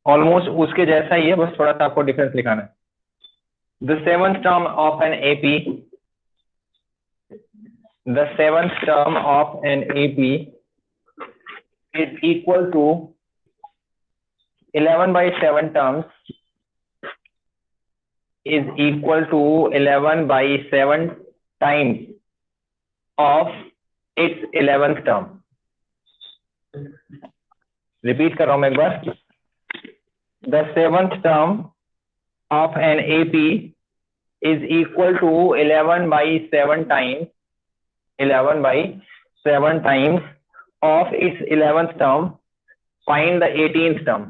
Almost उसके जैसा ही है, बस थोड़ा सा आपको डिफरेंस लिखाना है। The seventh term of an AP, the seventh term of an AP is equal to 11 by 7 terms is equal to 11 by 7 times of its 11th term. Repeat कर रहा हूं मैं एक बार। The seventh term of an AP is equal to 11 by 7 times 11 by 7 times of its 11th term. Find the 18th term.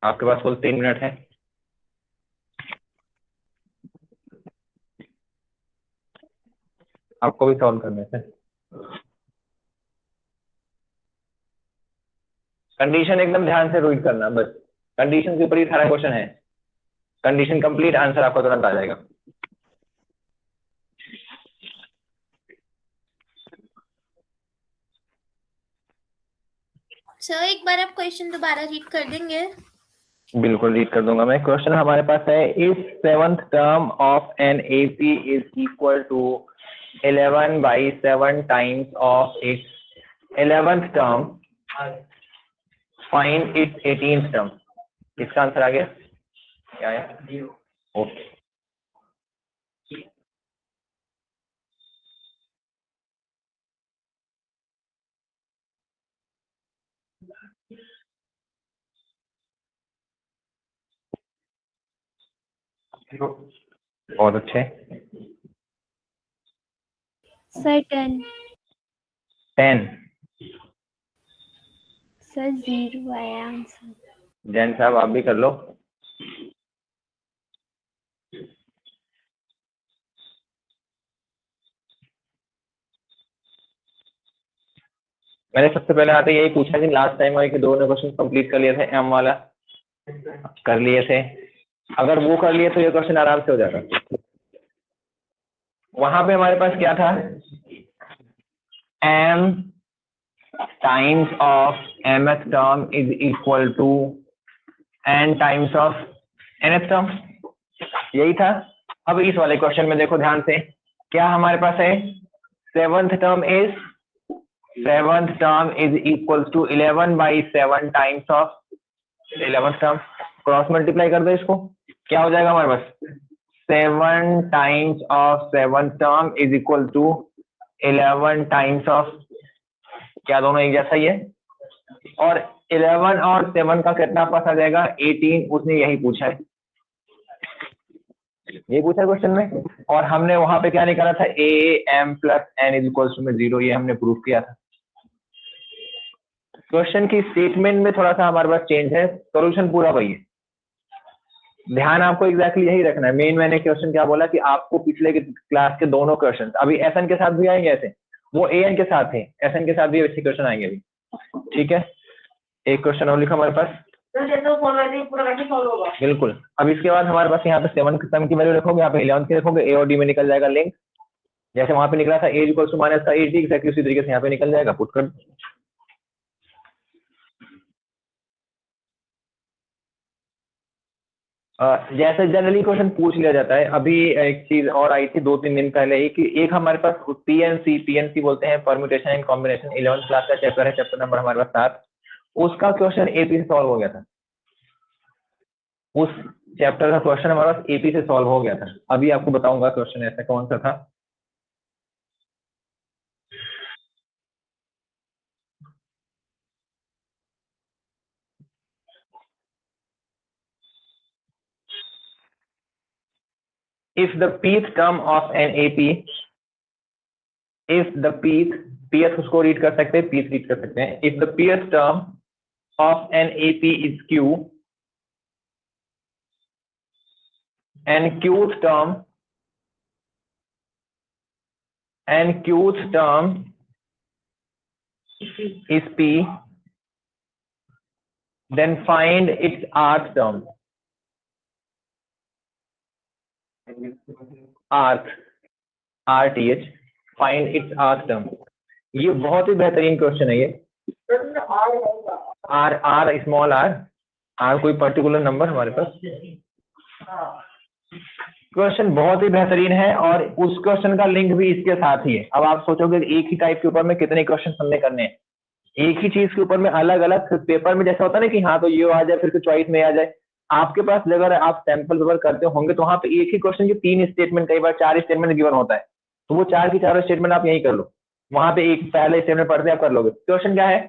आपके पास कुल 3 minute है। आपको भी सॉल्व करने से। कंडीशन एकदम ध्यान से रीड करना, बस कंडीशन के ऊपर ही सारा क्वेश्चन है। कंडीशन कंप्लीट, आंसर आपको तुरंत आ जाएगा। सर एक बार आप क्वेश्चन दोबारा रीड कर देंगे? बिल्कुल रीड कर दूंगा मैं। क्वेश्चन हमारे पास है, if seventh term of an AP is equal to 11 by 7 times of its 11th term, find its 18th term. इसका आंसर आ गया क्या है? ओके, बहुत अच्छे। सर 10। 10 सर 0 आया आंसर। जैन साहब आप भी कर लो। मैंने सबसे पहले आते यही पूछा कि लास्ट टाइम वाले के दो ने क्वेश्चन कंप्लीट कर लिए थे, एम वाला कर लिए थे। अगर वो कर लिए तो ये क्वेश्चन आराम से हो जाता। वहां पे हमारे पास क्या था, m times of mth term is equal to n times of nth term, यही था। अब इस वाले क्वेश्चन में देखो ध्यान से, क्या हमारे पास है, seventh term is equal to 11 by 7 times of 11th term. Cross multiply कर दो इसको, क्या हो जाएगा हमारे पास, 7 times of 7th term is equal to 11 times of, क्या दोनों एक जैसा ही है, और 11 और 7 का कितना पास आ जाएगा, 18। उसने यही पूछा है, ये पूछा क्वेश्चन में, और हमने वहां पे क्या निकाला था, a m plus n is equal to 0, ये हमने प्रूव किया था। क्वेश्चन की स्टेटमेंट में थोड़ा सा हमारे पास चेंज है, सॉल्यूशन पूरा वही है। ध्यान आपको एग्जैक्टली यही रखना है। मेन मैंने क्वेश्चन क्या बोला कि आपको पिछले क्लास के दोनों क्वेश्चन, अभी एसएन के साथ भी आएंगे, ऐसे वो एएन के साथ थे, एसएन के साथ भी ऐसे क्वेश्चन आएंगे अभी, ठीक है। एक क्वेश्चन और लिखा हमारे पास, बिल्कुल। अब इसके बाद हमारे पास यहाँ पे 7 टर्म की वैल्यू रखोगे, यहाँ पे 11 की रखोगे, ए और डी में निकल जाएगा लिंक, जैसे वहां पे निकला था ए इक्वल टू माइनस का ए डी, एक्जैक्टली उसी तरीके से यहाँ पे निकल जाएगा, पुट कर। जैसे जनरली क्वेश्चन पूछ लिया जाता है। अभी एक चीज और आई थी 2-3 दिन पहले ही, कि एक हमारे पास पीएनसी बोलते हैं, permutation and combination, 11th class का चैप्टर है, चैप्टर नंबर हमारे पास 7। उसका क्वेश्चन एपी से सॉल्व हो गया था। उस चैप्टर का क्वेश्चन हमारे पास एपी से सॉल्व हो गया था। अभी आपको बताऊंगा क्वेश्चन ऐसा कौन सा था। If the pth term of an AP, if the pth उसको रीड कर सकते हैं, pth रीड कर सकते हैं। If the pth term of an AP is Q and qth term is P, then find its rth term. rth, find its rth term। ये बहुत ही बेहतरीन क्वेश्चन है ये। आर आर स्मॉल आर कोई particular number हमारे पास। Question बहुत ही बेहतरीन है और उस क्वेश्चन का लिंक भी इसके साथ ही है। अब आप सोचोगे एक ही टाइप के ऊपर में कितने क्वेश्चन हमने करने हैं, एक ही चीज के ऊपर में अलग अलग पेपर में जैसा होता है ना कि हाँ तो ये आ जाए फिर चॉइस में आ जाए, आपके पास अगर आप सैंपल पेपर करते होंगे तो वहां पे एक ही क्वेश्चन के 3 स्टेटमेंट, कई बार 4 स्टेटमेंट गिवन होता है, तो वो 4 की 4 स्टेटमेंट आप यही कर लो, वहां पे एक पहले स्टेटमेंट पढ़ते आप कर लोगे। क्वेश्चन क्या है,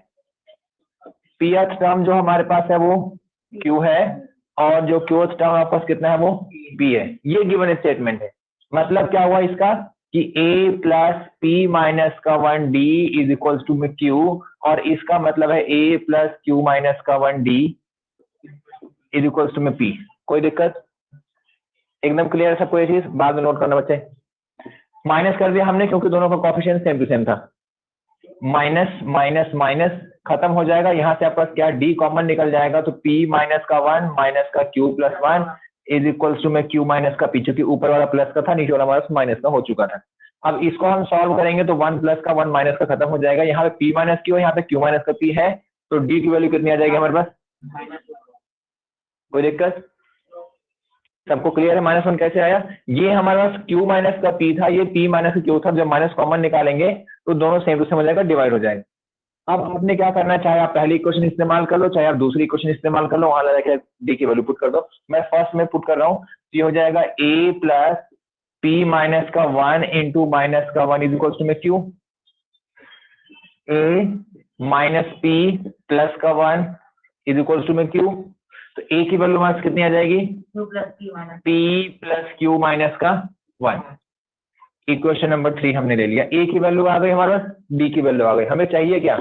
पी टर्म जो हमारे पास है वो क्यू है और जो क्यू टर्म आपके पास कितना है वो पी है, ये गिवन स्टेटमेंट है। मतलब क्या हुआ इसका कि a प्लस पी माइनस का 1 d इज इक्वल टू में q, और इसका मतलब है a प्लस क्यू माइनस का 1 d इज इक्वल टू में p। कोई दिक्कत, एकदम क्लियर है सबको ये चीज, बाद में नोट करना बच्चे। माइनस कर दिया हमने क्योंकि दोनों का कोएफिशिएंट सेम टू सेम था, माइनस माइनस माइनस खत्म हो जाएगा, यहाँ से आपका क्या d कॉमन निकल जाएगा, तो p माइनस का 1 माइनस का q plus 1 is equal to में q माइनस का p, चूंकि ऊपर वाला प्लस का था नीचे वाला हमारा माइनस का हो चुका था। अब इसको हम सॉल्व करेंगे तो 1 प्लस का 1 माइनस का खत्म हो जाएगा, यहाँ पे p माइनस q है, यहाँ पे q माइनस का p है, तो d की वैल्यू कितनी आ जाएगी हमारे पास। कोई दिक्कत, सबको क्लियर है माइनस 1 कैसे आया। ये हमारे पास q माइनस का p था, ये p माइनस q था, जब माइनस कॉमन निकालेंगे तो दोनों सेम टू सेम हो जाएगा, डिवाइड हो जाएगा। अब आपने क्या करना है, चाहे आप पहली क्वेश्चन इस्तेमाल कर लो चाहे आप दूसरी क्वेश्चन इस्तेमाल कर लो, वहां लगा डी की वैल्यू पुट कर दो। मैं फर्स्ट में पुट कर रहा हूँ, ये हो जाएगा a प्लस पी माइनस का 1 इंटू माइनस का 1 इज इक्वल टू में q, a minus p plus का 1 इज इक्वल टू में q, तो a की वैल्यू हमारे कितनी आ जाएगी, p प्लस q माइनस का 1। इक्वेशन नंबर 3 हमने ले लिया, a की वैल्यू आ गई हमारे पास, b की वैल्यू आ गई, हमें चाहिए क्या,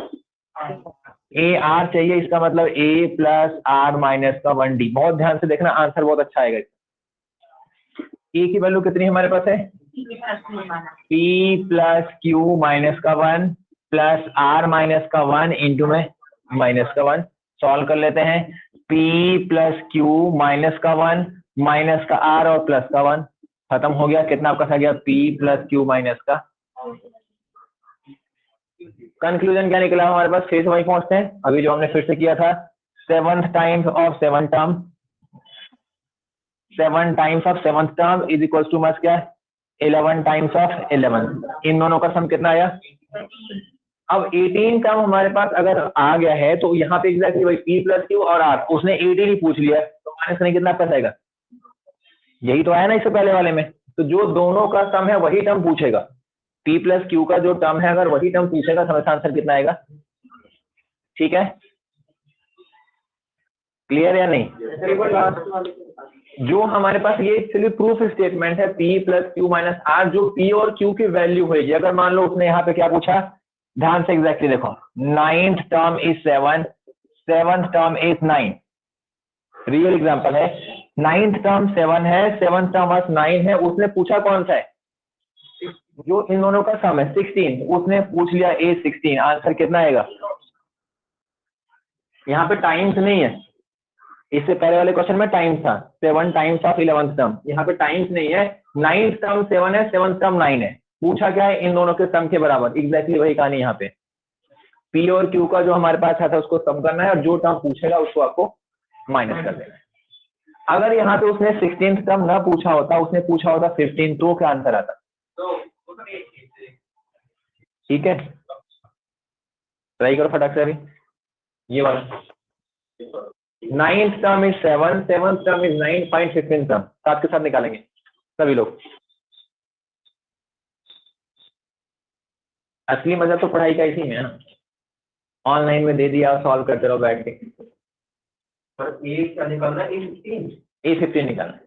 ए आर चाहिए, इसका मतलब a प्लस आर माइनस का 1 d। बहुत ध्यान से देखना, आंसर बहुत अच्छा आएगा। ए की वैल्यू कितनी हमारे पास है, p प्लस क्यू माइनस का 1 प्लस आर माइनस का 1 इंटू में माइनस का 1। सॉल्व कर लेते हैं, p प्लस क्यू माइनस का 1 माइनस का आर और प्लस का 1, खत्म हो गया। कितना आपका आ गया, p प्लस क्यू माइनस का। कंक्लूजन क्या निकला हमारे पास, फिर से वही पहुंचते हैं अभी जो हमने फिर से किया था, 7th times of 7th term, 7 times of 7th term is equal to मस क्या, 11 टाइम्स ऑफ 11। इन दोनों का सम कितना आया। अब 18 टर्म हमारे पास अगर आ गया है तो यहाँ पे एग्जैक्टली वही p प्लस क्यू और r, उसने 18 ही पूछ लिया तो माइनस करने कितना पास आएगा, यही तो आया ना इससे पहले वाले में। तो जो दोनों का सम है वही टर्म पूछेगा, p प्लस क्यू का जो टर्म है अगर वही टर्म पूछेगा तो आंसर कितना आएगा। ठीक है, क्लियर या नहीं। जो हमारे पास ये एक्चुअली प्रूफ स्टेटमेंट है, p plus Q minus R, जो p और q की वैल्यू होगी, अगर मान लो उसने यहाँ पे क्या पूछा, ध्यान से एग्जैक्टली देखो, 9th term is 7, 7th term is 9, real example है, 9th टर्म 7 है, 7th टर्म 9 है, उसने पूछा कौन सा है, जो इन दोनों का सम है 16, उसने पूछ लिया a 16, आंसर कितना आएगा। यहाँ पे टाइम्स नहीं है, इससे पहले वाले क्वेश्चन में टाइम्स था, 7 टाइम्स ऑफ 11th टर्म, यहाँ पे टाइम्स नहीं है, 9th टर्म 7 है, 7th टर्म 9 है, पूछा क्या है, इन दोनों के सम के बराबर, एग्जैक्टली वही कहानी यहाँ पे, p और q का जो हमारे पास था उसको सम करना है और जो टर्म पूछेगा उसको आपको माइनस कर देना है। अगर यहाँ पे उसने 16th टर्म ना पूछा होता, उसने पूछा होता 15, तो क्या आंसर आता। ठीक है, ट्राई करो फटाक से अभी ये वाला, 9th term is 7, 7th term is 9, find 15th term, साथ के साथ निकालेंगे सभी लोग। असली मजा तो पढ़ाई का इसी में है ना, ऑनलाइन में दे दिया सॉल्व करते रहो बैठ के, पर एक का निकालना है, A15 निकालना है।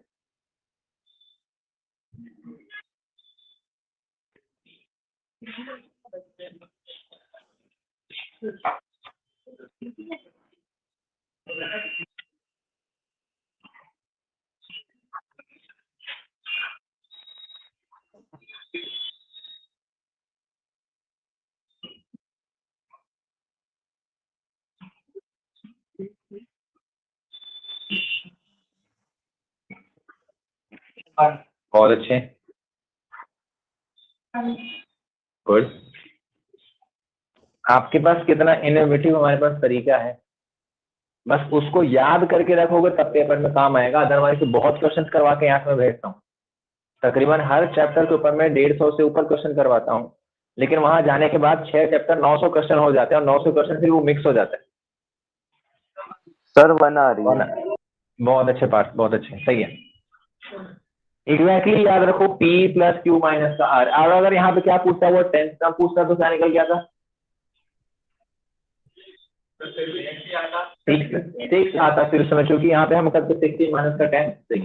बहुत अच्छे, गुड। आपके पास कितना इनोवेटिव हमारे पास तरीका है, बस उसको याद करके रखोगे तब पेपर में काम आएगा। अदरवाइज तो बहुत क्वेश्चन करवा के यहाँ से मैं भेजता हूँ, तकरीबन हर चैप्टर के ऊपर मैं 150 से ऊपर क्वेश्चन करवाता हूँ, लेकिन वहां जाने के बाद 6 चैप्टर 900 क्वेश्चन हो जाते हैं, और 900 क्वेश्चन फिर वो मिक्स हो जाता है। सर 1 आ रही है। बहुत अच्छे पार्ट, बहुत अच्छे, सही है। एग्जैक्टली याद रखो P प्लस Q माइनस का R। और अगर यहाँ पे क्या पूछता है, वो टेंस का पूछता तो क्या निकल गया था, 6 आता फिर उस समय, क्योंकि यहाँ पे हम करते 60 माइनस का 10।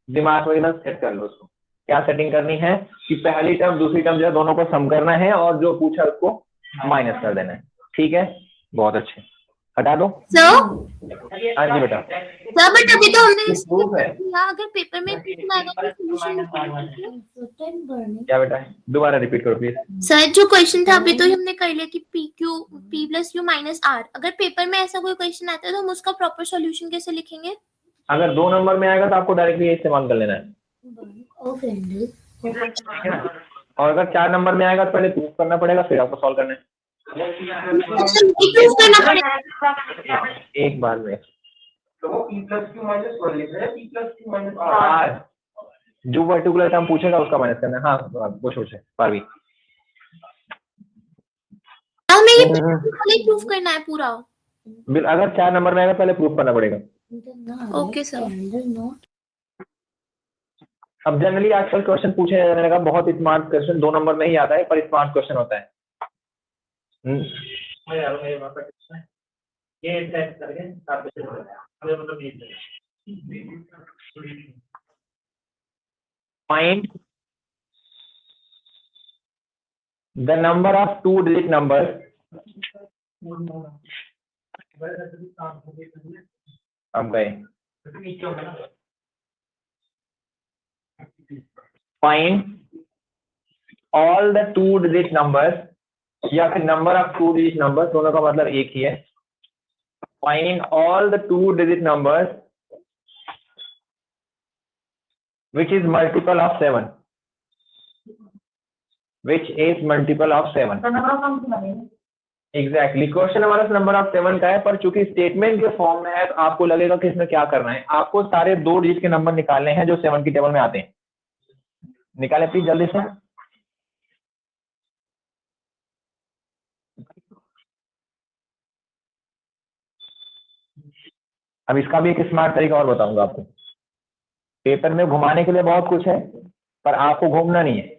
दिमाग में एकदम सेट कर लो उसको, क्या सेटिंग करनी है कि पहली टर्म दूसरी टर्म जो है दोनों को सम करना है, और जो पूछा उसको माइनस कर देना है। ठीक है, बहुत अच्छे, हटा दो। सर हाँ जी बेटा, सर बट अभी तो हमने ये इसको प्रूफ है। किया, अगर पेपर में क्वेश्चन आएगा तो सॉल्यूशन निकालेंगे। क्या बेटा है, दोबारा रिपीट करो प्लीज। सर जो क्वेश्चन था अभी तो हमने कर लिया कि P plus Q minus R, अगर पेपर में ऐसा कोई क्वेश्चन आता है तो हम उसका प्रॉपर सॉल्यूशन कैसे लिखेंगे? अगर 2 नंबर में आएगा तो आपको डायरेक्टली ये इस्तेमाल कर लेना है, ओके ठीक है ना। और अगर 4 नंबर में आएगा तो पहले प्रूफ करना पड़ेगा, फिर आपको सॉल्व करना है। अच्छा प्रूफ करना पड़ेगा। एक बार में तो P प्लस Q माइनस कर लिख रहे हैं, P plus Q minus R, जो पर्टिकुलर टर्म पूछेगा उसका माइनस करना है। हाँ वो सोचे पारवी, हमें ये पहले प्रूफ करना है पूरा। अगर 4 नंबर में आएगा पहले प्रूफ करना पड़ेगा। Okay sir. अब जनरली आजकल क्वेश्चन पूछे जाने लगा, बहुत स्मार्ट क्वेश्चन 2 नंबर में ही आता है, पर स्मार्ट क्वेश्चन होता है। Find the number of 2 digit numbers, अब गए, find all the 2 digit numbers, या फिर नंबर ऑफ 2 डिजिट नंबर्स, दोनों का मतलब एक ही है। Find all the 2 digit numbers which is multiple of 7, which is multiple of 7। Exactly question हमारा नंबर ऑफ 7 का है, पर चूंकि स्टेटमेंट के फॉर्म में है तो आपको लगेगा कि इसमें क्या करना है, आपको सारे 2 डिजिट के नंबर निकालने हैं जो 7 की टेबल में आते हैं। निकालें प्लीज जल्दी से। अब इसका भी एक स्मार्ट तरीका और बताऊंगा आपको। पेपर में घुमाने के लिए बहुत कुछ है, पर आपको घूमना नहीं है।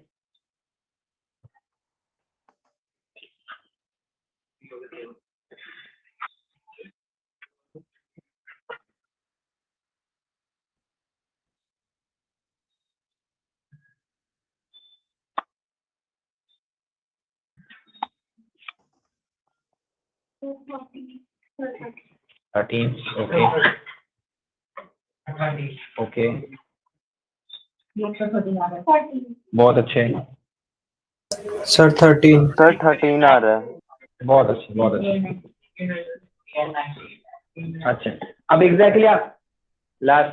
थर्टीन, ओके ओके, बहुत अच्छे, सर 13। सर 13 आ रहा है। बहुत अच्छे, बहुत अच्छे। अच्छा, अब एग्जैक्टली आप लास्ट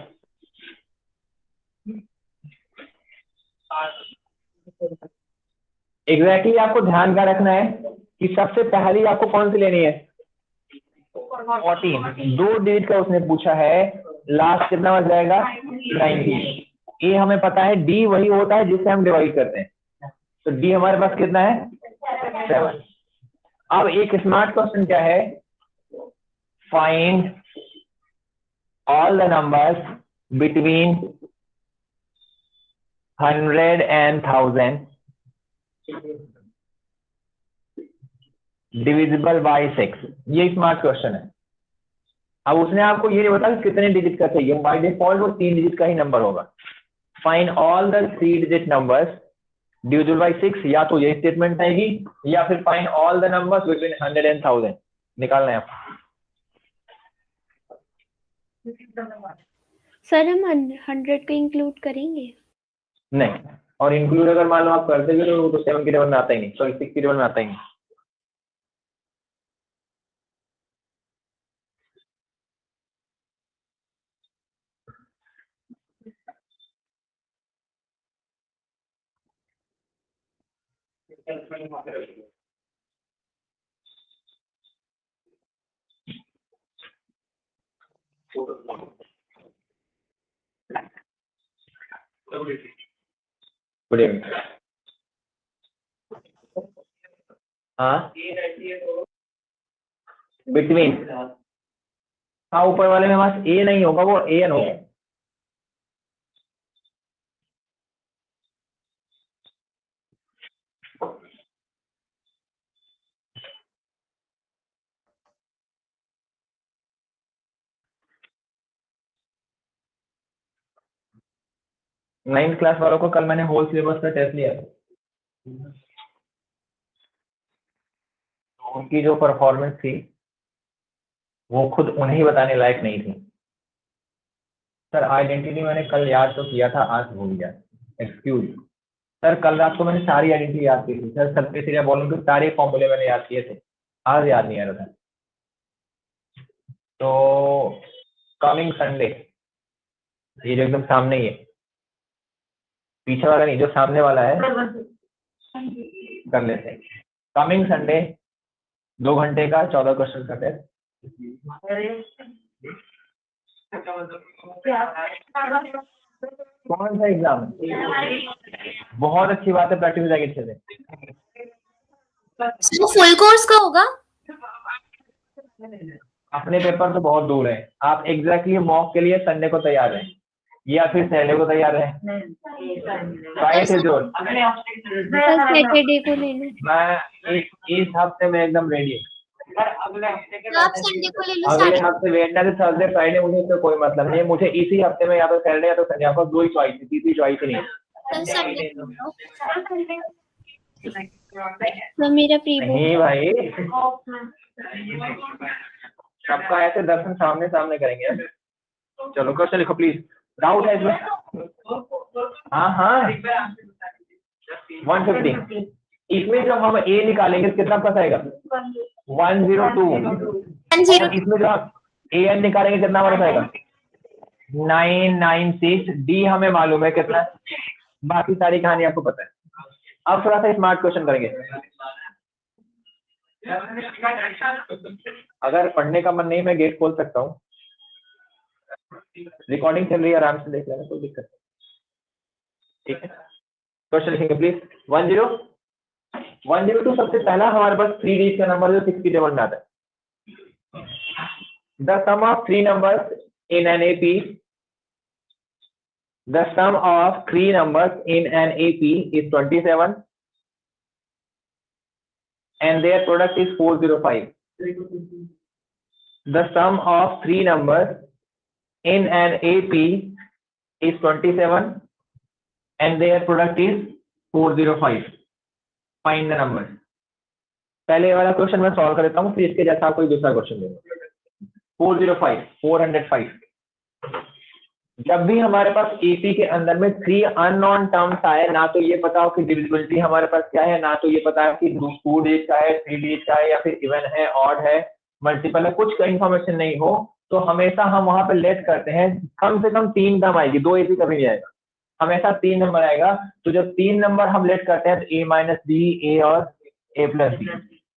एग्जैक्टली आपको ध्यान का रखना है कि सबसे पहली आपको कौन सी लेनी है, 14। 2 डिजिट का उसने पूछा है, लास्ट कितना बच जाएगा, 19। ये हमें पता है, डी वही होता है जिससे हम डिवाइड करते हैं, तो डी हमारे पास कितना है, 7। अब एक स्मार्ट क्वेश्चन क्या है, find all the numbers between 100 and 1000 divisible by 6। ये स्मार्ट क्वेश्चन है। अब उसने आपको ये नहीं बताया कितने डिजिट का चाहिए, बाय डिफॉल्ट वो 3 डिजिट का ही नंबर होगा। Find all the 3 digit numbers divisible by 6, या तो ये स्टेटमेंट आएगी, या फिर find all the numbers between 100 and 1000 निकालना है आपको। सर हम 100 को इंक्लूड करेंगे? नहीं, और इंक्लूड अगर मान लो आप करते भी तो 7 की टेबल में आता ही नहीं, सॉरी 6 की टेबल में आता ही नहीं। Good evening. हाँ बिटवीन, हाँ ऊपर वाले में बस ए नहीं होगा, वो ए एन होगा। नाइन्थ क्लास वालों को कल मैंने होल सिलेबस का टेस्ट लिया, तो उनकी जो परफॉर्मेंस थी वो खुद उन्हें बताने लायक नहीं थी। सर आइडेंटिटी मैंने कल याद तो किया था, आज भूल गया, एक्सक्यूज। सर कल रात को मैंने सारी आइडेंटिटी याद की थी सर, सबके सिरे बोलूँ तो सारे फॉर्मूले मैंने याद किए थे, आज याद नहीं आ रहा था। तो कमिंग संडे, ये जो एकदम सामने ही है, पीछे वाला नहीं, जो सामने वाला है कर लेते हैं। कमिंग संडे 2 घंटे का 14 क्वेश्चन का टेस्ट। कौन सा एग्जाम? बहुत अच्छी बात है, प्रैक्टिस हो जाएगी अच्छे से। वो फुल कोर्स का होगा? अपने पेपर तो बहुत दूर है, आप एग्जैक्टली मॉक के लिए संडे को तैयार हैं या फिर सैटरडे को तैयार हैं? सैटरडे को ले लो। मैं इस हफ्ते में एकदम रेडी हूँ। आप संडे को ले लो। अगले हफ्ते वेडनेसडे थर्सडे फ्राइडे मुझे इससे कोई मतलब नहीं है, मुझे इसी हफ्ते में या तो सैटरडे या तो संडे, आपको 2 ही चॉइस है, तीसरी चॉइस नहीं है। संडे तो मेरा प्री बुक नहीं भाई, सबका ऐसे दर्शन सामने सामने करेंगे। चलो क्वेश्चन लिखो प्लीज, डाउट है इसमें? हाँ हाँ 150, इसमें जब हम ए निकालेंगे कितना प्लस आएगा? 102। इसमें जो हम ए एन निकालेंगे कितना प्लस आएगा? 996। डी हमें मालूम है कितना, बाकी सारी कहानी आपको पता है। अब थोड़ा सा स्मार्ट क्वेश्चन करेंगे। अगर पढ़ने का मन नहीं, मैं गेट खोल सकता हूँ, रिकॉर्डिंग चल रही है, आराम से देख लेना, कोई दिक्कत नहीं। ठीक है, क्वेश्चन लिखेंगे प्लीज। 102 सबसे पहला हमारे पास 3 डिजिट का नंबर जो 6 की टेबल में आता है। The sum of 3 numbers in an AP, the sum of 3 numbers in an AP is 27 and their product is 405. The sum of 3 numbers in an AP is 27 and their product is 405. Find the numbers. पहले वाला question मैं solve कर देता हूँ, फिर इसके जैसा कोई दूसरा क्वेश्चन दूंगा। 405 जब भी हमारे पास एपी के अंदर में 3 अननोन टर्म्स आए, ना तो ये पता हो कि डिविजिबिलिटी हमारे पास क्या है, ना तो ये पता है कि 2 डिजिट का है, 3 डिजिट का है, या फिर इवन है, ऑड है, मल्टीपल है, कुछ का इन्फॉर्मेशन नहीं हो, तो हमेशा हम वहां पे लेट करते हैं कम से कम 3 टर्म आएगी, 2 एपी कभी नहीं आएगा, हमेशा 3 नंबर आएगा। तो जब 3 नंबर हम लेट करते हैं तो ए माइनस बी, ए और ए प्लस बी,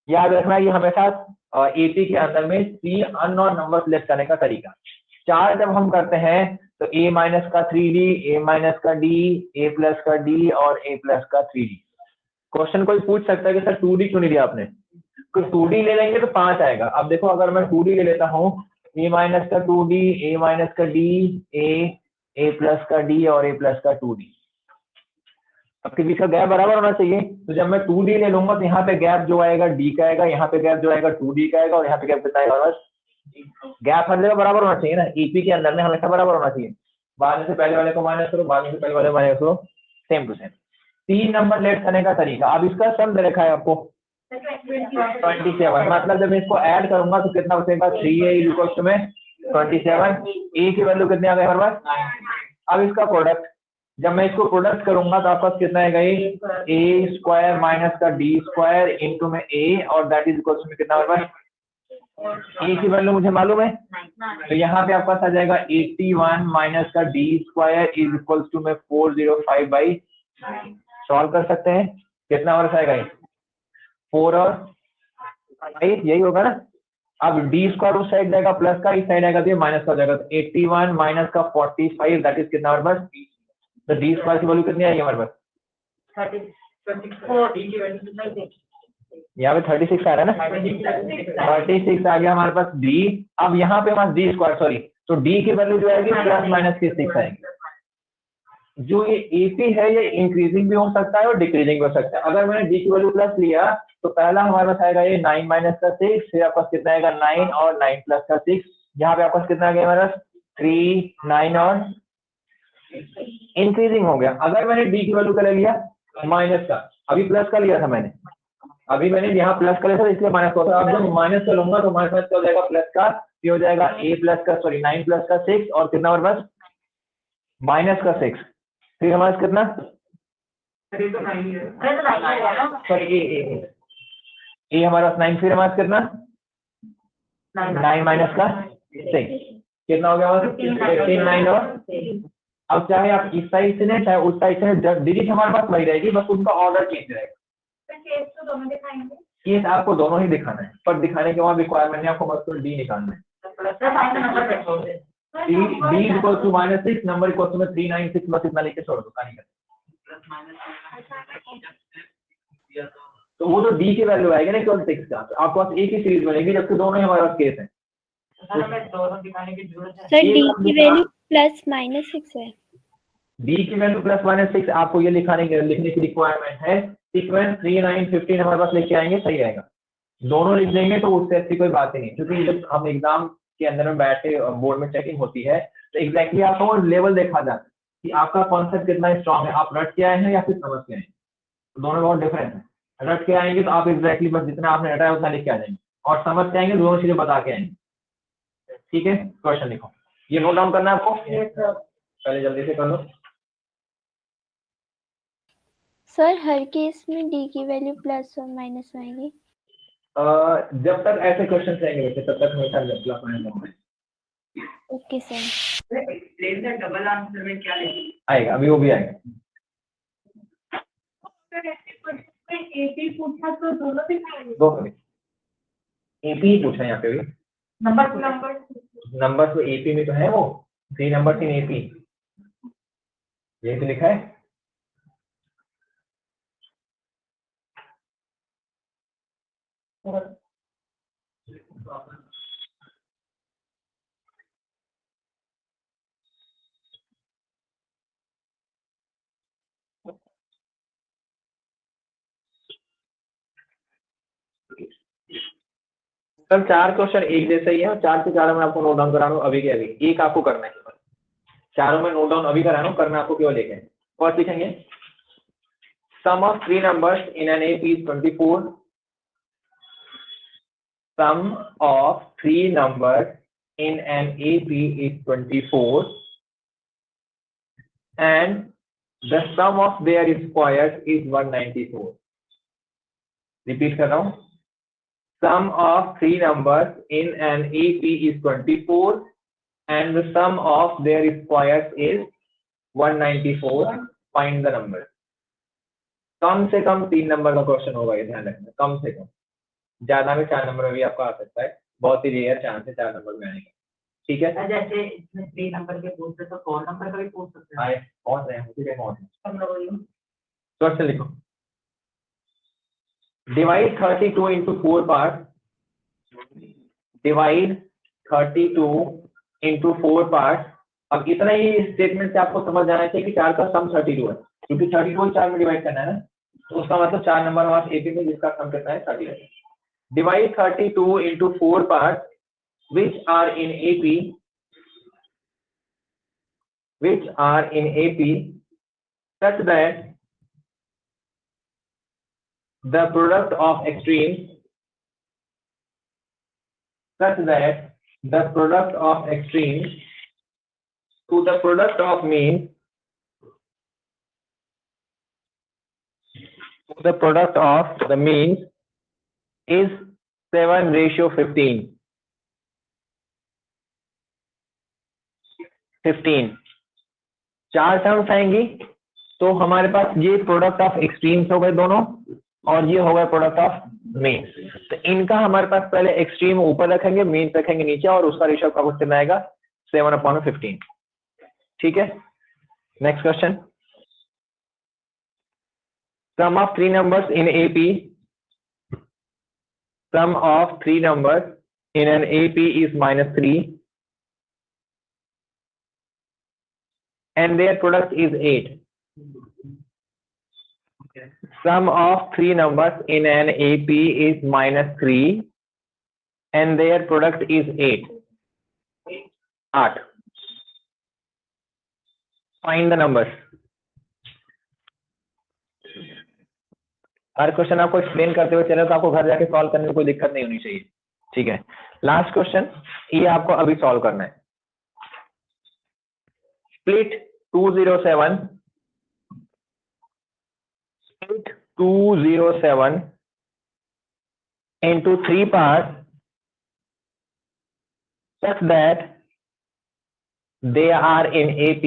याद रखना ये हमेशा एपी के अंदर में 3 अननोन नंबर लेट करने का तरीका। 4 जब हम करते हैं तो ए माइनस का 3D, ए माइनस का डी, ए प्लस का डी और ए प्लस का 3D। क्वेश्चन कोई पूछ सकता है कि सर 2D क्यों नहीं दिया आपने? तो 2D ले लेंगे तो 5 आएगा। अब देखो अगर मैं 2D ले लेता हूँ, ए माइनस का 2D, ए माइनस का डी, ए प्लस का डी और ए प्लस का 2D, आपके बीच का गैप बराबर होना चाहिए। तो जब मैं 2D ले लूंगा तो यहाँ पे गैप जो आएगा डी का आएगा, यहाँ पे गैप जो आएगा 2D का आएगा, और यहाँ पे गैप कितना आएगा? बस गैप हर जगह बराबर होना चाहिए ना, ईपी के अंदर में हमेशा बराबर होना चाहिए। बाद में से पहले वाले को माइनस करो, बाद में से पहले वाले माइनस करो, same to same. 3 number let करने का तरीका, अब इसका सम दे रखा है आपको 27, मतलब जब मैं इसको ऐड करूंगा तो कितना बचेगा? 3a इक्वल्स टू में 27, ए की वैल्यू कितनी आ गई हमारे पास? अब इसका प्रोडक्ट, जब मैं इसको प्रोडक्ट करूंगा तो आपका कितना आएगा? ए स्क्वायर माइनस का डी स्क्वायर इंटू में ए, और दैट इज इक्वल्स में कितना हमारे पास? ए की वैल्यू मुझे मालूम है, तो यहाँ पे आपका आ जाएगा 81 माइनस का D square is equals to में 405 बाई, सॉल्व कर सकते हैं, कितना वर्ष आएगा? 4 और 5, यही होगा ना? अब डी स्क्वायर उस साइड जाएगा प्लस का, इस साइड आएगा तो माइनस का हो जाएगा। तो 81 माइनस का 45 दैट इज कितना हमारे पास, तो डी स्क्वायर की वैल्यू कितनी आएगी हमारे पास, यहाँ पे 36 आ रहा है ना, 36 आ गया हमारे पास डी। अब यहाँ पे हमारे डी स्क्वायर सॉरी, तो डी की वैल्यू जो आएगी प्लस माइनस की 6 आएगी। जो ये एपी है ये इंक्रीजिंग भी हो सकता है और डिक्रीजिंग भी हो सकता है। अगर मैंने डी की वैल्यू प्लस लिया तो पहला हमारे पास आएगा ये 9 माइनस का 6, फिर आपका कितना आएगा 9 और 9 प्लस का 6, यहाँ पे आपका कितना आ गया हमारे पास 3 9 और इंक्रीजिंग हो गया। अगर मैंने डी की वैल्यू का ले लिया माइनस का, अभी प्लस का लिया था मैंने, अभी मैंने यहाँ प्लस का लिया था इसलिए माइनस का होता है। अब जब माइनस का लूंगा तो हमारे पास क्या हो जाएगा प्लस का, ये हो जाएगा ए प्लस का सॉरी 9 प्लस का 6 और कितना हमारे पास माइनस का 6, फिर हमारे पास कितना सॉरी ए हमारे पास 9, फिर हमारे पास कितना 9 माइनस का 6, कितना हो गया हमारे 15 9 और अब चाहे आप इस साइड से चाहे उस साइड से डिजिट हमारे पास वही रहेगी, बस उनका ऑर्डर चेंज रहेगा। केस आपको दोनों ही दिखाना है, पर दिखाने के बाद रिक्वायरमेंट है आपको बस डी निकालना है। D equal to -6 number equal to 396 बस इतना लेके छोड़ दो, कहानी तो वो तो डी की वैल्यू आएगी ना केवल 6 का, तो आपके पास एक ही सीरीज बनेगी जबकि दोनों ही हमारे पास केस है। सर डी की वैल्यू प्लस माइनस 6 है, डी की वैल्यू प्लस माइनस 6 आपको ये लिखने की रिक्वायरमेंट है। सीक्वेंस 3 9 15 हमारे पास लेके आएंगे, सही आएगा। दोनों लिख देंगे तो उससे अच्छी कोई बात ही नहीं, क्योंकि जब हम एग्जाम के अंदर में बैठे बोर्ड में चेकिंग होती है तो एग्जैक्टली आपका वो लेवल देखा जाता है कि आपका कॉन्सेप्ट कितना स्ट्रांग है, आप रट के आए हैं या फिर समझ के आए हैं, तो दोनों बहुत डिफरेंट है। रट के आएंगे तो आप एग्जैक्टली बस जितना आपने रटा है उतना लिख के आ जाएंगे, और समझ के आएंगे दोनों चीजें बता के आएंगे। ठीक है, क्वेश्चन लिखो, ये नोट डाउन करना है आपको, पहले जल्दी से कर लो। सर हर केस में डी की वैल्यू प्लस और माइनस आएगी। जब तक ऐसे क्वेश्चन रहेंगे तब तक हमेशा प्लस माइनस होगा। Okay sir. डबल आंसर में क्या आएगा, अभी वो भी आएगा। एपी पूछा तो दोनों दिखाएंगे, दो एपी पूछा यहाँ पे भी, नंबर तो एपी में तो है, वो 3 नंबर 3 एपी यही तो लिखा है। सर 4 क्वेश्चन एक जैसे ही है, 4 के 4 मैं आपको नोट डाउन करा रहा हूँ अभी के अभी, एक आपको करना है, चारों में नोट डाउन अभी करा रहा हूँ, करना आपको केवल एक है। फर्स्ट लिखेंगे sum of 3 numbers in an AP is 24, sum of 3 numbers in an AP is 24 and the sum of their squares is 194. Repeat कर रहा हूँ, sum of 3 numbers in an AP is 24 and the sum of their squares is 194. Find the number. कम से कम 3 number का question होगा, ये ध्यान रखना, कम से कम, ज्यादा में 4 नंबर में भी आपका आ सकता है, बहुत ही रेयर चांस है 4 नंबर में आने का। ठीक है, जैसे इसमें 3 नंबर के पूछते तो 4 नंबर का भी पूछ सकते हैं। पहुंच रहे हैं, ठीक है पहुंच हम क्वेश्चन लिखो, divide 32 into 4 part, divide 32 into 4 part. अब इतना ही स्टेटमेंट से आपको समझ जाना चाहिए कि 4 का सम 32 है, क्योंकि 32 4 में डिवाइड करना है ना, तो उसका मतलब 4 नंबर हमारे एपी में जिसका सम कितना है 32। Divide 32 into 4 parts which are in AP, such that the product of extremes, to the product of means, to the product of the means is 7:15. 4 terms आएंगी तो हमारे पास ये प्रोडक्ट ऑफ एक्सट्रीम्स हो गए दोनों, और ये होगा प्रोडक्ट ऑफ मीन। तो इनका हमारे पास पहले एक्सट्रीम ऊपर रखेंगे, मीन रखेंगे नीचे, और उसका रेशियो का क्वेश्चन आएगा 7/15। ठीक है, next question. Sum of 3 numbers in AP, sum of 3 numbers in an AP is -3 and their product is 8. Sum of 3 numbers in an AP is -3 and their product is 8. 8. Find the numbers. Her question आपको explain करते हुए चले तो आपको घर जाके solve करने में कोई दिक्कत नहीं होनी चाहिए। ठीक है, लास्ट क्वेश्चन ये आपको अभी सॉल्व करना है। Split 207 into 3 parts such that they are in AP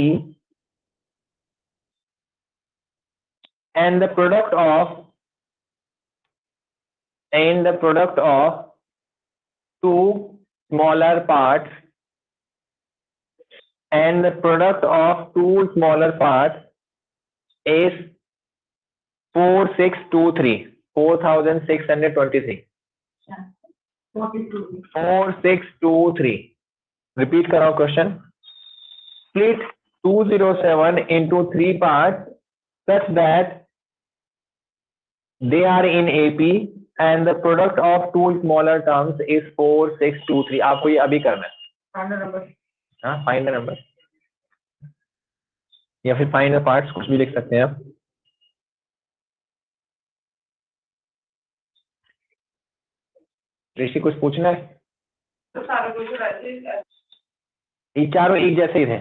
and the product of two smaller parts and the product of two smaller parts is 4623 4623 4623। Repeat कर रहा हूं question. Split 207 into 3 parts such that they are in AP and the product of two smaller terms is 4623। आपको ये अभी करना है। हाँ, find the number या फिर फाइंड द पार्ट्स, कुछ भी लिख सकते हैं आप। ऋषि कुछ पूछना है? तो सारा कुछ वैसे ये चारों एक जैसे ही थे।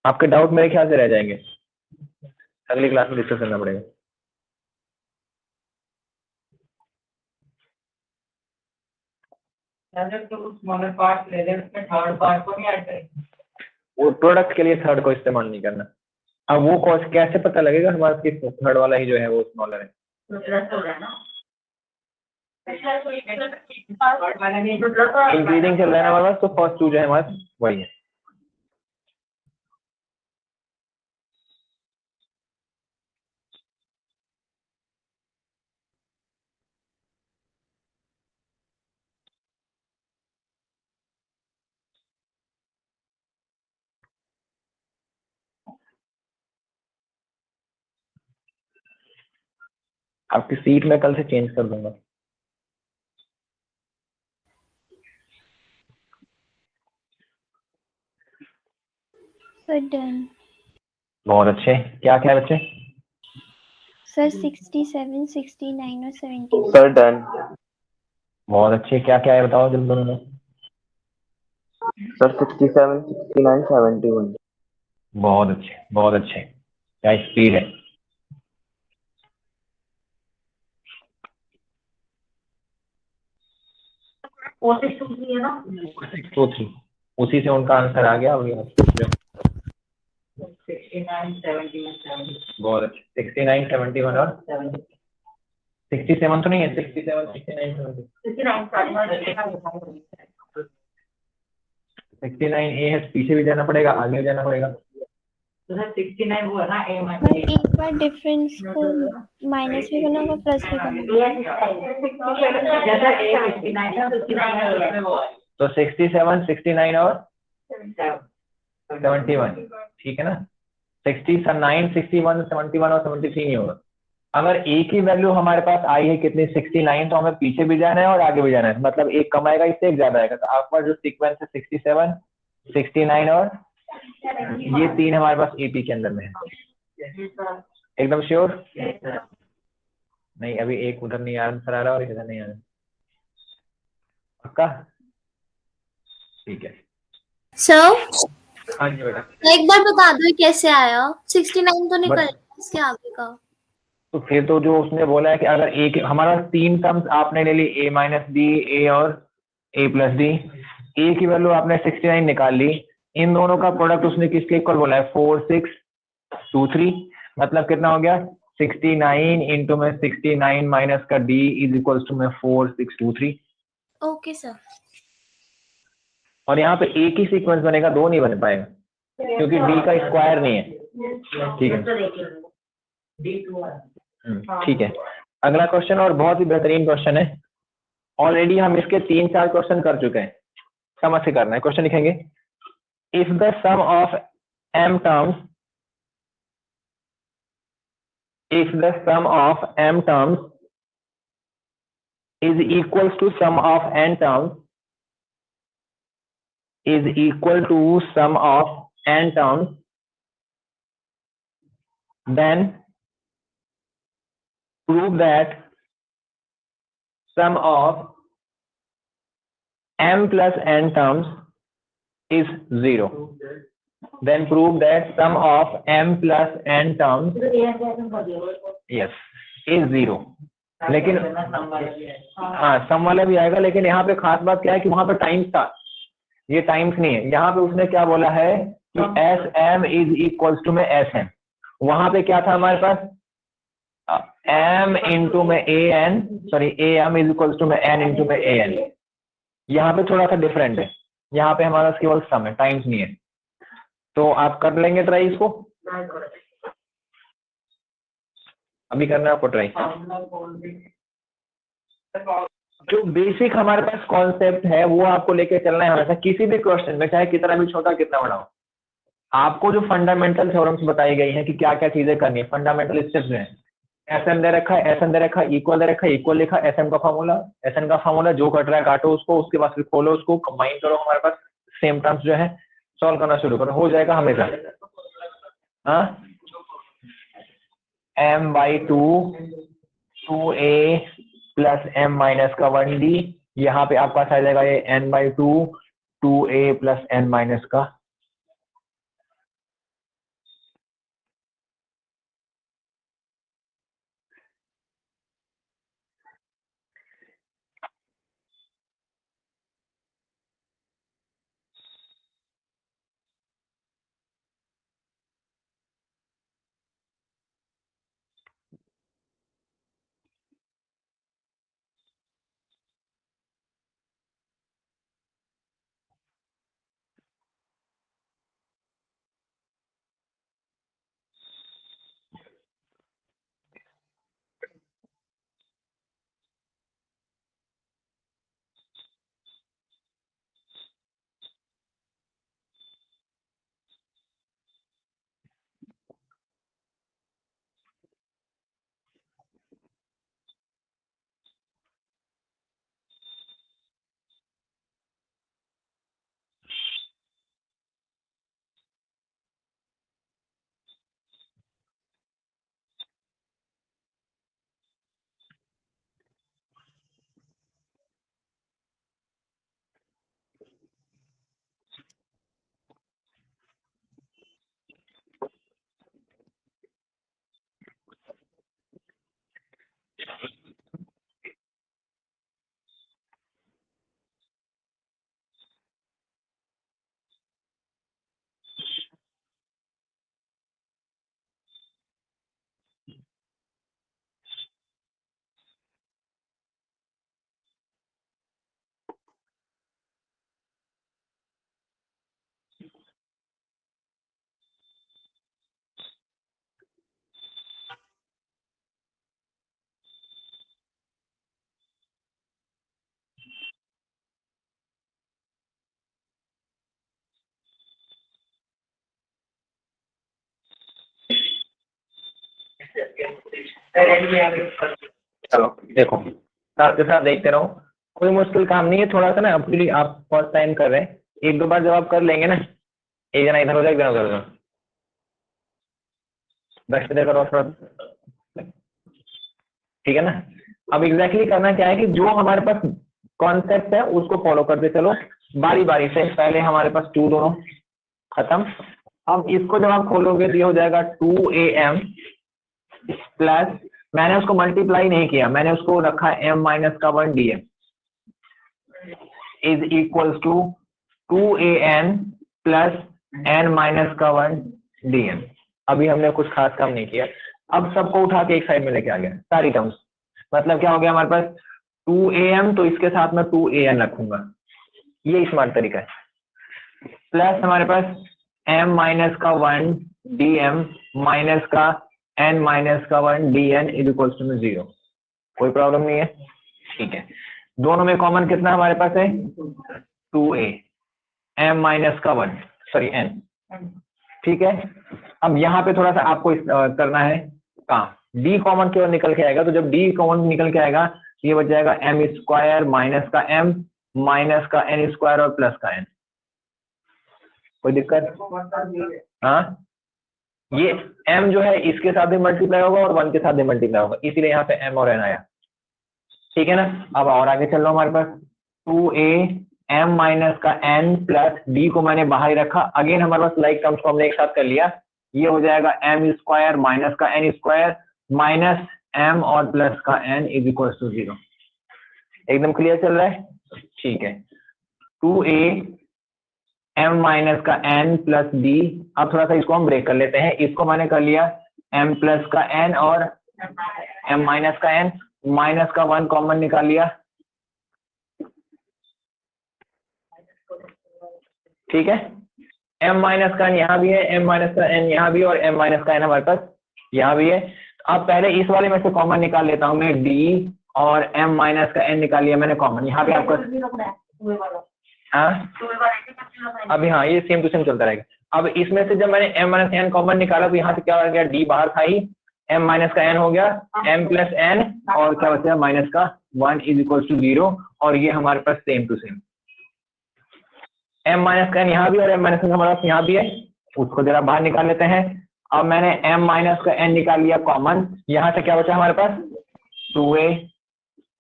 आपके डाउट मेरे ख्याल से रह जाएंगे, अगली क्लास में डिस्कस करना पड़ेगा। स्मॉलर पार्ट ले लें, उसमें थर्ड पार्ट को नहीं ऐड करेंगे। वो प्रोडक्ट के लिए थर्ड को इस्तेमाल नहीं करना। अब वो कॉस्ट कैसे पता लगेगा हमारे पास थर्ड वाला ही जो है वो स्मॉलर है? इंक्रीजिंग चल रहा है ना हमारे पास, तो फर्स्ट टू जो है हमारे पास वही है। आपकी सीट में कल से चेंज कर दूंगा। Sir done. बहुत अच्छे। क्या क्या है बच्चे? सर 67, 69 और 70। Sir done. बहुत अच्छे। क्या क्या है बताओ जल्दी दोनों में। सर 67, 69, 71। बहुत अच्छे, बहुत अच्छे। क्या स्पीड है। है ना, 623 उसी से उनका आंसर आ गया। अभी 69, 71, 70। बहुत अच्छे। 69, 71 और 67 तो नहीं है। 67, 69, 70। 69 ए है, पीछे भी जाना पड़ेगा, आगे भी जाना पड़ेगा। तो सर 69 वो है ना, ए पर एक बार डिफरेंस को माइनस भी करना होगा, प्लस भी करना होगा। जैसा ए 69 है, 69 है वो है। तो 67, 69 और 71, ठीक है ना। 69, 61, 71 और 73 नहीं होगा। अगर एक ही वैल्यू हमारे पास आई है कितनी 69, तो हमें पीछे भी जाना है और आगे भी जाना है, मतलब एक कम आएगा, इससे एक ज्यादा आएगा। तो आपके पास जो सीक्वेंस है 67, 69 और ये तीन हमारे पास एपी के अंदर में है। एकदम श्योर? नहीं, अभी एक उधर नहीं आंसर आ रहा और इधर नहीं आ रहा। पक्का? ठीक है सर हाँ जी बेटा। एक बार बता दो ये कैसे आया। 69 तो निकल इसके आगे का। तो फिर तो जो उसने बोला है कि अगर एक हमारा 3 टर्म्स आपने ले ली a माइनस डी, ए और a प्लस डी, ए की वैल्यू आपने 69 निकाल ली, इन दोनों का प्रोडक्ट उसने किसके इक्वल बोला है 4623, मतलब कितना हो गया 69 इंटू में 69 माइनस का d इज इक्वल टू में 4623। Okay sir. और यहाँ पे एक ही सीक्वेंस बनेगा, 2 नहीं बन पाएगा क्योंकि d का स्क्वायर नहीं है। ठीक है ठीक है। अगला क्वेश्चन और बहुत ही बेहतरीन क्वेश्चन है, ऑलरेडी हम इसके 3-4 क्वेश्चन कर चुके हैं, समझ से करना है। क्वेश्चन लिखेंगे, if the sum of m terms, if the sum of m terms is equal to sum of n terms, is equal to sum of n terms, then prove that sum of m plus n terms is 0. Then prove that sum of m plus n terms, yes, is 0. लेकिन हाँ सम वाला भी आएगा, लेकिन यहाँ पे खास बात क्या है कि वहां पे टाइम्स था, ये टाइम्स नहीं है। यहाँ पे उसने क्या बोला है कि S M is equal to में एस एम, वहां पे क्या था हमारे पास एम इंटू में A N, sorry A M is equal to में एन इंटू में ए एन। यहाँ पे थोड़ा सा डिफरेंट है, यहाँ पे हमारा केवल सम है, टाइम्स नहीं है। तो आप कर लेंगे ट्राई इसको, अभी करना है आपको ट्राई। जो बेसिक हमारे पास कॉन्सेप्ट है वो आपको लेके चलना है हमेशा, किसी भी क्वेश्चन में, चाहे कितना भी छोटा कितना बड़ा हो। आपको जो फंडामेंटल थ्योरम्स बताई गई हैं कि क्या क्या चीजें करनी है, फंडामेंटल स्टेप्स जो है, एसएन दे रखा है, एसएन दे रखा है, इक्वल दे रखा है, इक्वल लिखा, एसएन का फार्मूला, एसएन का फार्मूला, जो कट रहा है काटो उसको, उसके बाद फिर खोलो उसको, कंबाइन करो, हमारे पास सेम टर्म्स जो है सॉल्व करना शुरू करो, हो जाएगा हमेशा। हाँ m/2 2a plus m minus का 1d, यहाँ पे आपका आ जाएगा ये n/2 2a plus n minus का। चलो देखो साथ के साथ देखते रहो, कोई मुश्किल काम नहीं है, थोड़ा सा ना अपनी आप फर्स्ट टाइम कर रहे हैं, 1-2 बार जब आप कर लेंगे ना, एक जना इधर हो जाए, एक जना उधर हो जाए, 10 मिनट करो थोड़ा, ठीक है ना। अब एग्जैक्टली करना क्या है कि जो हमारे पास कॉन्सेप्ट है उसको फॉलो करते चलो बारी बारी से। पहले हमारे पास 2 दोनों खत्म, अब इसको जब आप खोलोगे तो ये हो जाएगा 2am प्लस मैंने उसको मल्टीप्लाई नहीं किया, मैंने उसको रखा m माइनस का 1 dm is equals to 2an plus n minus का 1 dm। अभी हमने कुछ खास काम नहीं किया, अब सबको उठा के एक साइड में लेके आ गया सारी टर्म्स। मतलब क्या हो गया हमारे पास 2am, तो इसके साथ में 2an रखूंगा, ये स्मार्ट तरीका है। प्लस हमारे पास m माइनस का 1 dm माइनस का n माइनस का 1 dn इज इक्वल्स टू 0। कोई प्रॉब्लम नहीं है, ठीक है। दोनों में कॉमन कितना हमारे पास है 2a, m माइनस का 1 सॉरी n, ठीक है। अब यहाँ पे थोड़ा सा आपको करना है काम, d कॉमन केवल निकल के आएगा, तो जब d कॉमन निकल के आएगा ये बच जाएगा m स्क्वायर माइनस का m माइनस का n स्क्वायर और प्लस का n। कोई दिक्कत? हाँ, ये m जो है इसके साथ भी मल्टीप्लाई होगा और 1 के साथ भी मल्टीप्लाई होगा, इसीलिए यहाँ पे m और n आया, ठीक है ना। अब और आगे चल रहा हूँ, हमारे पास 2a m माइनस का n प्लस d को मैंने बाहर ही रखा, अगेन हमारे पास लाइक टर्म्स को हमने एक साथ कर लिया, ये हो जाएगा m स्क्वायर माइनस का n स्क्वायर माइनस m और प्लस का n इज इक्वल टू 0। एकदम क्लियर चल रहा है, ठीक है। 2a m माइनस का n प्लस d, अब थोड़ा सा इसको हम ब्रेक कर लेते हैं, इसको मैंने कर लिया m प्लस का n और m माइनस का n, माइनस का 1 कॉमन निकाल लिया, ठीक है। m माइनस का n यहाँ भी है, m माइनस का n यहाँ भी, और m माइनस का n हमारे पास यहाँ भी है। अब पहले इस वाले में से कॉमन निकाल लेता हूँ मैं, d और m माइनस का n निकाल लिया मैंने कॉमन, यहाँ पे आपको हाँ अभी हाँ ये सेम टू सेम चलता रहेगा। अब इसमें से जब मैंने m माइनस n कॉमन निकाला तो यहाँ से क्या हो गया, d बाहर था ही, m माइनस का n हो गया, m प्लस n और क्या बचा माइनस का 1 इज इक्वल टू 0, और ये हमारे पास same to same m minus का n यहाँ भी और m माइनस का हमारे पास यहाँ भी है, उसको जरा बाहर निकाल लेते हैं। अब मैंने m माइनस का n निकाल लिया कॉमन, यहाँ से क्या बचा हमारे पास 2a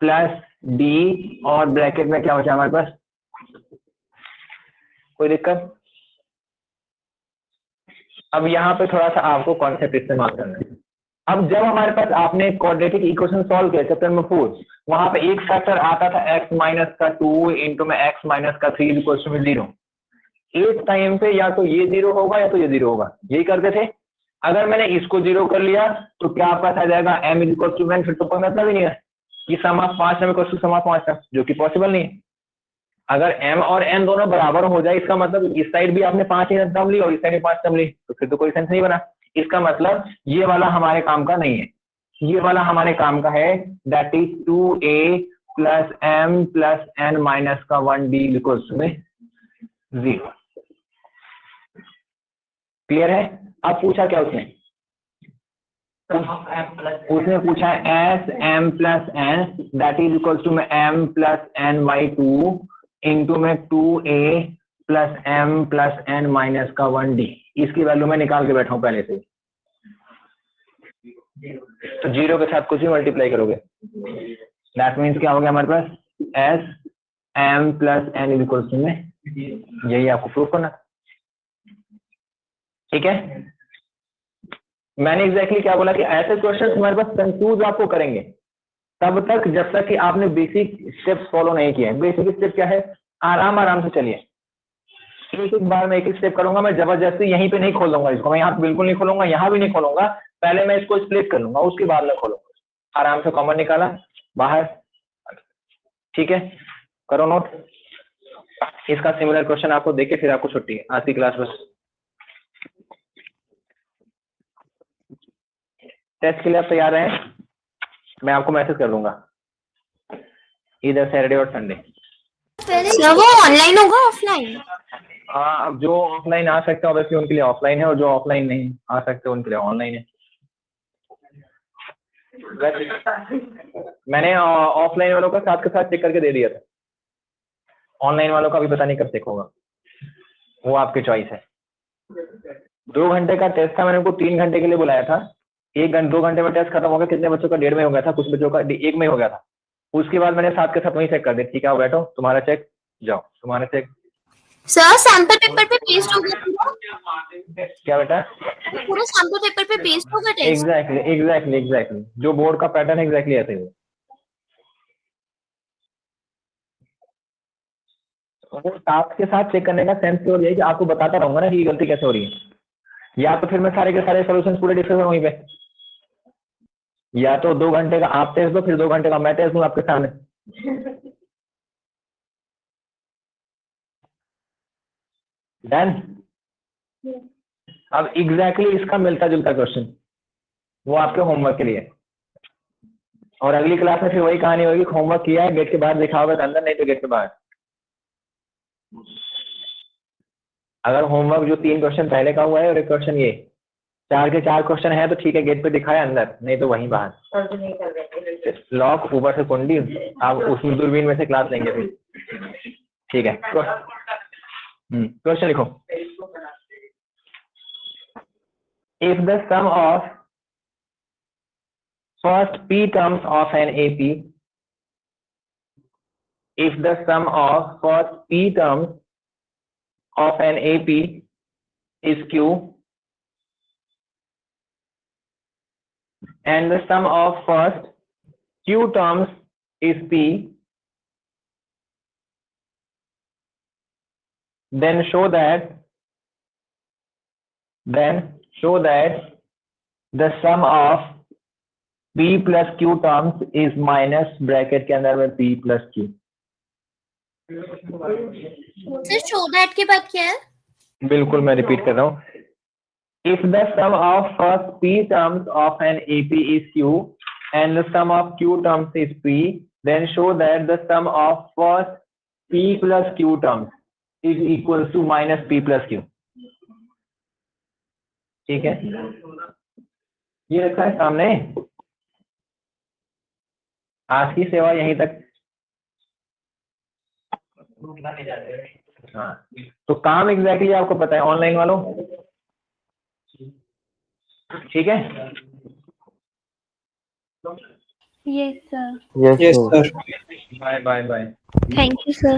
प्लस d और ब्रैकेट में क्या बचा हमारे पास, कोई दिक्कत? अब यहाँ पे थोड़ा सा आपको कॉन्सेप्ट इस्तेमाल करना है। अब जब हमारे पास आपने क्वाड्रेटिक इक्वेशन सॉल्व किया चैप्टर नंबर 4, वहां पे एक फैक्टर आता था x माइनस का 2 इंटू में x माइनस का 3 इक्वल टू 0। एक टाइम पे या तो ये 0 होगा या तो ये 0 होगा, यही करते थे। अगर मैंने इसको 0 कर लिया तो क्या आपका आ जाएगा m इक्वल टू 1, फिर तो कोई मतलब ही नहीं है कि sum of 5 m equal to sum of 5 m, जो कि पॉसिबल नहीं है। अगर m और n दोनों बराबर हो जाए, इसका मतलब इस साइड भी आपने 5 टर्म ली और इस साइड भी 5 टर्म ली, तो फिर तो कोई सेंस नहीं बना। इसका मतलब ये वाला हमारे काम का नहीं है, ये वाला हमारे काम का है, that is 2a plus m plus n minus का 1 d इक्वल्स में 0। क्लियर है? अब पूछा क्या उसने पूछा s m plus n that is equals to में m plus n by 2 into में 2a plus m plus n minus का 1 d। इसकी वैल्यू मैं निकाल के बैठा हूं पहले से, तो 0 के साथ कुछ भी मल्टीप्लाई करोगे, दैट मीन्स क्या हो गया हमारे पास s m plus n is equals to में, यही आपको प्रूव करना, ठीक है। मैंने एग्जैक्टली क्या बोला कि ऐसे क्वेश्चन हमारे पास कंफ्यूज आपको करेंगे तब तक जब तक कि आपने बेसिक स्टेप्स फॉलो नहीं किए। बेसिक स्टेप क्या है, आराम आराम से चलिए, एक एक बार में एक एक स्टेप करूंगा, मैं जबरदस्ती यहीं पे नहीं खोल दूंगा इसको, मैं यहाँ पे बिल्कुल नहीं खोलूंगा, यहाँ भी नहीं खोलूंगा, पहले मैं इसको स्प्लिट कर लूंगा उसके बाद में खोलूंगा। आराम से कॉमन निकाला बाहर, ठीक है, करो नोट। इसका सिमिलर क्वेश्चन आपको देखे फिर आपको छुट्टी है आज की क्लास, बस टेस्ट के लिए आप तैयार हैं? मैं आपको मैसेज कर दूंगा इधर सैटरडे और संडे। सर वो ऑनलाइन होगा ऑफलाइन? हाँ, जो ऑफलाइन आ सकते हैं ऑब्वियसली उनके लिए ऑफलाइन है, और जो ऑफलाइन नहीं आ सकते उनके लिए ऑनलाइन है। मैंने ऑफलाइन वालों का साथ के साथ चेक करके दे दिया था, ऑनलाइन वालों का भी पता नहीं कब चेक होगा, वो आपकी चॉइस है। 2 घंटे का टेस्ट था, मैंने उनको 3 घंटे के लिए बुलाया था। 2 घंटे में टेस्ट खत्म हो गया, कितने बच्चों का 1.5 में हो गया था, कुछ बच्चों का 1 में हो गया था। उसके बाद मैंने साथ के साथ वहीं चेक कर दिया, ठीक है बैठो तुम्हारा चेक, जाओ तुम्हारा चेक। सर सैंपल पेपर पे पेस्ट हो गया था? क्या बेटा? तो पूरा सैम्पल पेपर पे बेस्ड होगा टेस्ट। एग्जैक्टली जो बोर्ड का पैटर्न एग्जैक्टली ऐसे ही वो टास्क के साथ चेक करने का सेंस और यही कि आपको बताता रहूंगा ना कि गलती कैसे हो रही है, या तो फिर मैं सारे के सारे सॉल्यूशंस पूरे डिस्कस करूं वहीं पे, या तो 2 घंटे का आप टेस्ट दो फिर 2 घंटे का मैं टेस्ट दूं आपके सामने। डन। अब एग्जैक्टली इसका मिलता जुलता क्वेश्चन वो आपके होमवर्क के लिए, और अगली क्लास में फिर वही कहानी होगी, होमवर्क किया है गेट के बाहर दिखा होगा तो अंदर, नहीं तो गेट के बाहर। अगर होमवर्क जो 3 क्वेश्चन पहले का हुआ है और एक क्वेश्चन ये 4 के 4 क्वेश्चन है तो ठीक है, गेट पे दिखाया अंदर, नहीं तो वहीं बाहर। लॉक ऊपर से कुंडी, आप उस दूरबीन में से क्लास लेंगे फिर, ठीक है। क्वेश्चन लिखो। If the sum of first p terms of an AP, if the sum of first p terms of an AP is Q and the sum of first Q terms is P, then show that the sum of P plus Q terms is minus bracket के अंदर में P plus Q। Sir show that के बाद क्या है? बिल्कुल मैं repeat कर रहा हूँ। If the sum of first P terms of an AP is Q and the sum of Q terms is P, then show that the sum of first P plus Q terms is equal to minus P plus Q। ठीक है, ये रखा है सामने। आज की सेवा यहीं तक। हाँ, तो काम एग्जैक्टली आपको पता है ऑनलाइन वालों, ठीक है। Yes, sir. Yes, Yes, sir. sir. Bye bye bye. Thank you, sir.